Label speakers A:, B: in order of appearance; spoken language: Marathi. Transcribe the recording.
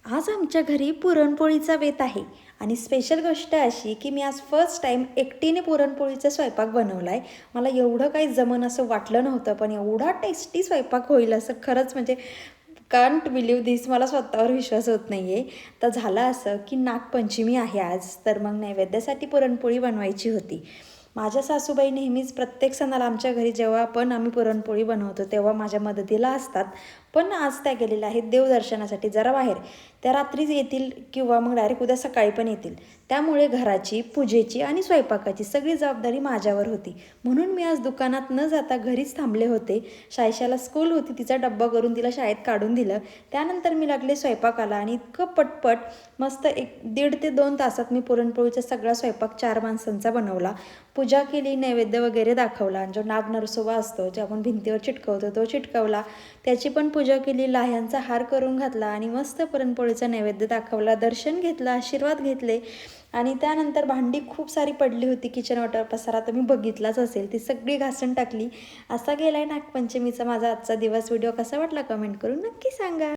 A: आज आमच्या घरी पुरणपोळीचा बेत आहे आणि स्पेशल गोष्ट अशी की मी आज फर्स्ट टाईम एकटीने पुरणपोळीचा स्वयंपाक बनवला आहे. मला एवढं काही जमन असं वाटलं नव्हतं, पण एवढा टेस्टी स्वयंपाक होईल असं खरंच म्हणजे कांट बिलीव्ह दिस, मला स्वतःवर विश्वास होत नाही आहे. तर झालं असं की नागपंचमी आहे आज, तर मग नैवेद्यासाठी पुरणपोळी बनवायची होती. माझ्या सासूबाई नेहमीच प्रत्येक सणाला आमच्या घरी जेव्हा पण आम्ही पुरणपोळी बनवतो तेव्हा माझ्या मदतीला असतात. पण आज त्या गेलेल्या आहेत देवदर्शनासाठी जरा बाहेर. त्या रात्रीच येतील किंवा मग डायरेक्ट उद्या सकाळी पण येतील. त्यामुळे घराची, पूजेची आणि स्वयंपाकाची सगळी जबाबदारी माझ्यावर होती. म्हणून मी आज दुकानात न जाता घरीच थांबले होते. शायशाला स्कूल होती, तिचा डब्बा करून तिला शाळेत काढून दिलं. त्यानंतर मी लागले स्वयंपाकाला आणि इतकं पटपट मस्त 1.5 ते 2 तासात मी पुरणपोळीचा सगळा स्वयंपाक 4 माणसांचा बनवला. पूजा केली, नैवेद्य वगैरे दाखवला आणि जो नाग नरसोबा असतो जे आपण भिंतीवर चिटकवतो तो चिटकवला. त्याची पण पूजा केली, लाह्यांचा हार करून घातला आणि मस्त पुरणपोळीचा नैवेद्य दाखवला, दर्शन घेतलं, आशीर्वाद घेतले. आणि त्यानंतर भांडी खूप सारी पडली होती, किचन वाटर पसारा तुम्ही बघितलाच असेल, ती सगळी घासून टाकली. असा गेला आहे नागपंचमीचा माझा आजचा दिवस. व्हिडिओ कसा वाटला कमेंट करून नक्की सांगा.